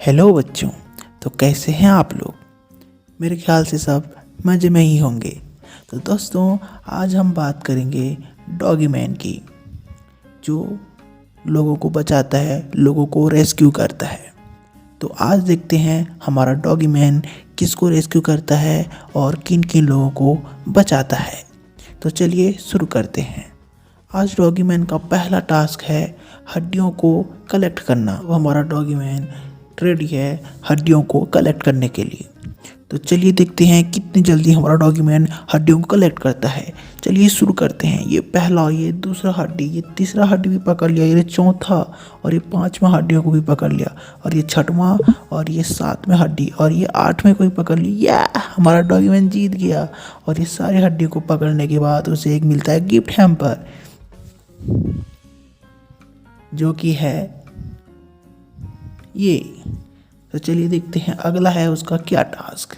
Hello बच्चों। तो कैसे हैं आप लोग? मेरे ख्याल से सब मज़े में ही होंगे। तो दोस्तों, आज हम बात करेंगे डॉगी मैन की, जो लोगों को बचाता है, लोगों को रेस्क्यू करता है। तो आज देखते हैं हमारा डॉगी मैन किसको रेस्क्यू करता है और किन किन लोगों को बचाता है। तो चलिए शुरू करते हैं। आज डॉगी मैन का पहला टास्क है हड्डियों को कलेक्ट करना। वो हमारा डॉगी मैन रेडी है हड्डियों को कलेक्ट करने के लिए। तो चलिए देखते हैं कितनी जल्दी हमारा डॉगी मैन हड्डियों को कलेक्ट करता है। चलिए शुरू करते हैं। ये पहला, ये दूसरा हड्डी, ये तीसरा हड्डी भी पकड़ लिया, ये चौथा और ये पांचवा हड्डियों को भी पकड़ लिया, और ये छठवां और ये सातवें हड्डी और ये आठवें को भी पकड़ लिया। हमारा डॉगी मैन जीत गया। और ये सारे हड्डी को पकड़ने के बाद उसे एक मिलता है गिफ्ट हैम्पर, जो कि है ये। तो चलिए देखते हैं अगला है उसका क्या टास्क।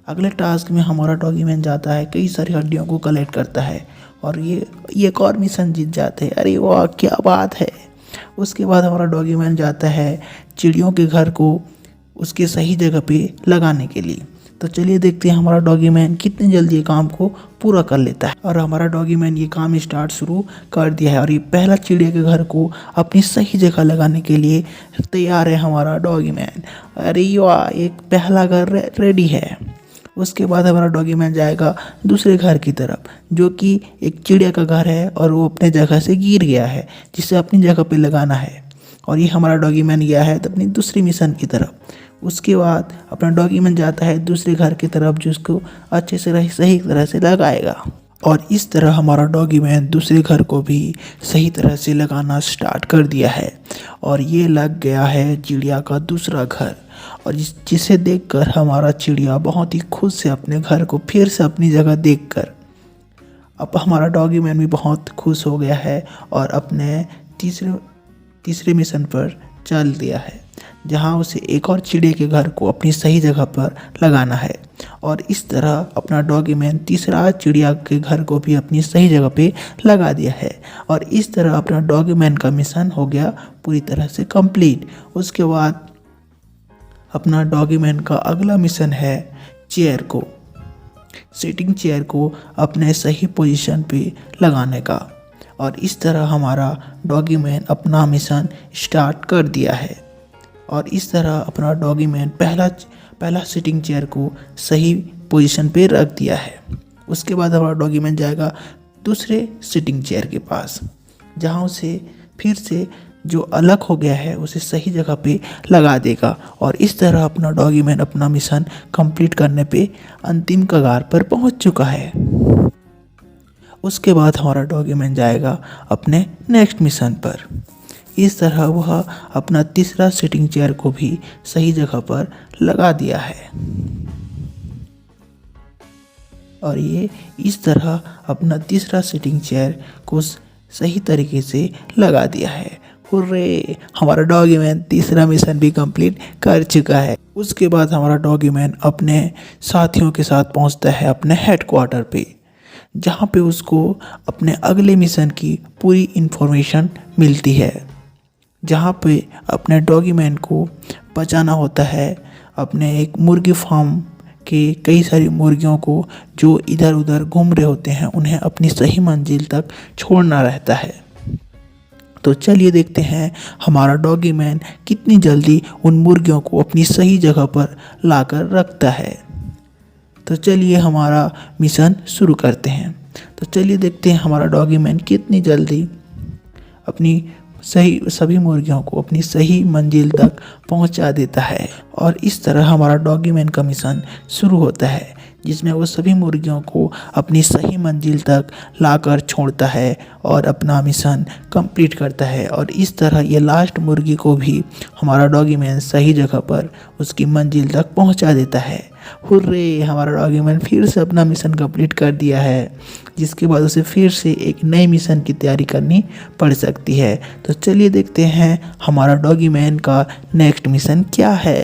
अगले टास्क में हमारा डॉगी मैन जाता है, कई सारी हड्डियों को कलेक्ट करता है और ये एक और मिशन जीत जाते हैं। अरे वाह, क्या बात है। उसके बाद हमारा डॉगी मैन जाता है चिड़ियों के घर को उसके सही जगह पे लगाने के लिए। तो चलिए देखते हैं हमारा डॉगी मैन कितनी जल्दी ये काम को पूरा कर लेता है। और हमारा डॉगी मैन ये काम शुरू कर दिया है और ये पहला चिड़िया के घर को अपनी सही जगह लगाने के लिए तैयार है हमारा डॉगी मैन। अरे वाह, एक पहला घर रेडी है। उसके बाद हमारा डॉगी मैन जाएगा दूसरे घर की तरफ, जो कि एक चिड़िया का घर है और वो अपने जगह से गिर गया है, जिसे अपनी जगह पे लगाना है। और ये हमारा डॉगी मैन गया है अपनी दूसरी मिशन की तरफ। उसके बाद अपना डॉगी मैन जाता है दूसरे घर की तरफ, जिसको अच्छे से सही तरह से लगाएगा। और इस तरह हमारा डॉगी मैन दूसरे घर को भी सही तरह से लगाना स्टार्ट कर दिया है और ये लग गया है चिड़िया का दूसरा घर। और जिसे देखकर हमारा चिड़िया बहुत ही खुश से अपने घर को फिर से अपनी जगह देखकर, अब हमारा डॉगी मैन भी बहुत खुश हो गया है और अपने तीसरे मिशन पर चल दिया है, जहां उसे एक और चिड़िया के घर को अपनी सही जगह पर लगाना है। और इस तरह अपना डॉगी मैन तीसरा चिड़िया के घर को भी अपनी सही जगह पे लगा दिया है। और इस तरह अपना डॉगी मैन का मिशन हो गया पूरी तरह से कंप्लीट। उसके बाद अपना डॉगी मैन का अगला मिशन है सिटिंग चेयर को अपने सही पोजीशन पे लगाने का। और इस तरह हमारा डॉगी मैन अपना मिशन स्टार्ट कर दिया है। और इस तरह अपना डॉगी मैन पहला सिटिंग चेयर को सही पोजीशन पे रख दिया है। उसके बाद हमारा डॉगी मैन जाएगा दूसरे सिटिंग चेयर के पास, जहां उसे फिर से जो अलग हो गया है उसे सही जगह पे लगा देगा। और इस तरह अपना डॉगी मैन अपना मिशन कंप्लीट करने पे अंतिम कगार पर पहुंच चुका है। उसके बाद हमारा डॉगी मैन जाएगा अपने नेक्स्ट मिशन पर। इस तरह वह अपना तीसरा सिटिंग चेयर को भी सही जगह पर लगा दिया है। और ये इस तरह अपना तीसरा सिटिंग चेयर को सही तरीके से लगा दिया है। हुर्रे, हमारा डॉगी मैन तीसरा मिशन भी कंप्लीट कर चुका है। उसके बाद हमारा डॉगी मैन अपने साथियों के साथ पहुंचता है अपने हेडक्वार्टर पे, जहां पे उसको अपने अगले मिशन की पूरी इन्फॉर्मेशन मिलती है, जहां पे अपने डॉगी मैन को बचाना होता है अपने एक मुर्गी फार्म के कई सारी मुर्गियों को जो इधर उधर घूम रहे होते हैं, उन्हें अपनी सही मंजिल तक छोड़ना रहता है। तो चलिए देखते हैं हमारा डॉगी मैन कितनी जल्दी उन मुर्गियों को अपनी सही जगह पर लाकर रखता है। तो चलिए हमारा मिशन शुरू करते हैं। तो चलिए देखते हैं हमारा डॉगी मैन कितनी जल्दी अपनी सभी मुर्गियों को अपनी सही मंजिल तक पहुंचा देता है। और इस तरह हमारा डॉगी मैन का मिशन शुरू होता है, जिसमें वो सभी मुर्गियों को अपनी सही मंजिल तक लाकर छोड़ता है और अपना मिशन कंप्लीट करता है। और इस तरह ये लास्ट मुर्गी को भी हमारा डॉगी मैन सही जगह पर उसकी मंजिल तक पहुंचा देता है। हुर्रे, हमारा डॉगी मैन फिर से अपना मिशन कंप्लीट कर दिया है, जिसके बाद उसे फिर से एक नए मिशन की तैयारी करनी पड़ सकती है। तो चलिए देखते हैं हमारा डॉगी मैन का नेक्स्ट मिशन क्या है।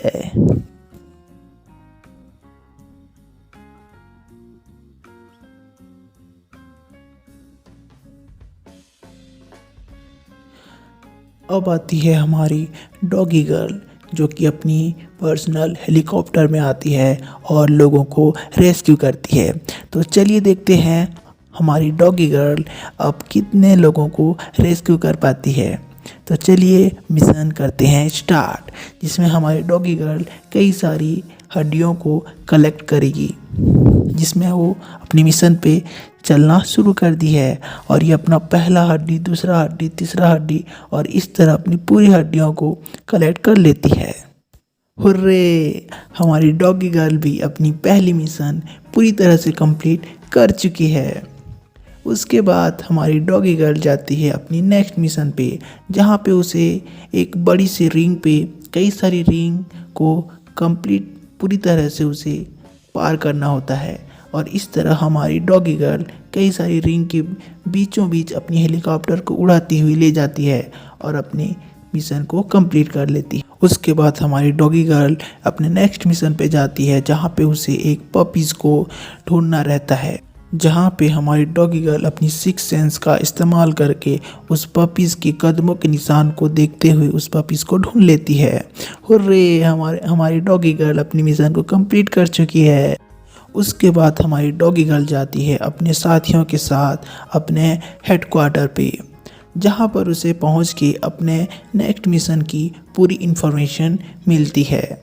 अब आती है हमारी डॉगी गर्ल, जो कि अपनी पर्सनल हेलीकॉप्टर में आती है और लोगों को रेस्क्यू करती है। तो चलिए देखते हैं हमारी डॉगी गर्ल अब कितने लोगों को रेस्क्यू कर पाती है। तो चलिए मिशन करते हैं स्टार्ट, जिसमें हमारी डॉगी गर्ल कई सारी हड्डियों को कलेक्ट करेगी, जिसमें वो अपनी मिशन पे चलना शुरू कर दी है। और ये अपना पहला हड्डी, दूसरा हड्डी, तीसरा हड्डी और इस तरह अपनी पूरी हड्डियों को कलेक्ट कर लेती है। हुर्रे! हमारी डॉगी गर्ल भी अपनी पहली मिशन पूरी तरह से कंप्लीट कर चुकी है। उसके बाद हमारी डॉगी गर्ल जाती है अपनी नेक्स्ट मिशन पे, जहाँ पे उसे एक बड़ी सी रिंग पे कई सारी रिंग को कंप्लीट पूरी तरह से उसे पार करना होता है। और इस तरह हमारी डॉगी गर्ल कई सारी रिंग के बीचों बीच अपनी हेलीकॉप्टर को उड़ाती हुई ले जाती है और अपने मिशन को कंप्लीट कर लेती है। उसके बाद हमारी डॉगी गर्ल अपने नेक्स्ट मिशन पे जाती है, जहाँ पे उसे एक पपीज़ को ढूंढना रहता है, जहाँ पे हमारी डॉगी गर्ल अपनी सिक्स सेंस का इस्तेमाल करके उस पपीज़ के कदमों के निशान को देखते हुए उस पपीज़ को ढूंढ लेती है। हुर्रे! हमारी डॉगी गर्ल अपनी मिशन को कंप्लीट कर चुकी है। उसके बाद हमारी डॉगी गर्ल जाती है अपने साथियों के साथ अपने हेडक्वार्टर पे, जहाँ पर उसे पहुँच के अपने नेक्स्ट मिशन की पूरी इन्फॉर्मेशन मिलती है,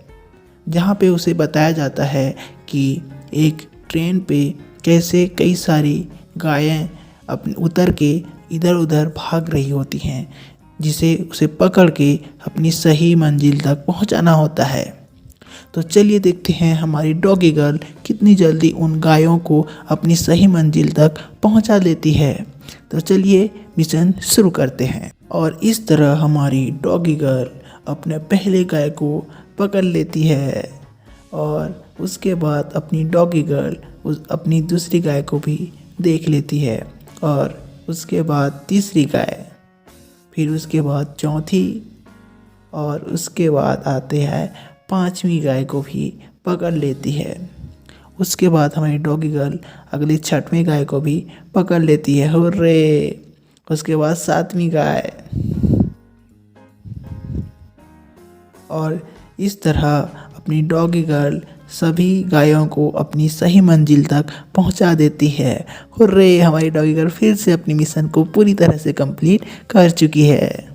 जहाँ पे उसे बताया जाता है कि एक ट्रेन पे कैसे कई सारी गायें अपने उतर के इधर उधर भाग रही होती हैं, जिसे उसे पकड़ के अपनी सही मंजिल तक पहुंचाना होता है। तो चलिए देखते हैं हमारी डॉगी गर्ल कितनी जल्दी उन गायों को अपनी सही मंजिल तक पहुंचा देती है। तो चलिए मिशन शुरू करते हैं। और इस तरह हमारी डॉगी गर्ल अपने पहले गाय को पकड़ लेती है और उसके बाद अपनी डॉगी गर्ल अपनी दूसरी गाय को भी देख लेती है और उसके बाद तीसरी गाय, फिर उसके बाद चौथी और उसके बाद आते हैं पांचवी गाय को भी पकड़ लेती है। उसके बाद हमारी डॉगी गर्ल अगली छठवीं गाय को भी पकड़ लेती है। हुर्रे! उसके बाद सातवीं गाय, और इस तरह अपनी डॉगी गर्ल सभी गायों को अपनी सही मंजिल तक पहुंचा देती है। हुर्रे! हमारी डॉगी गर्ल फिर से अपनी मिशन को पूरी तरह से कंप्लीट कर चुकी है।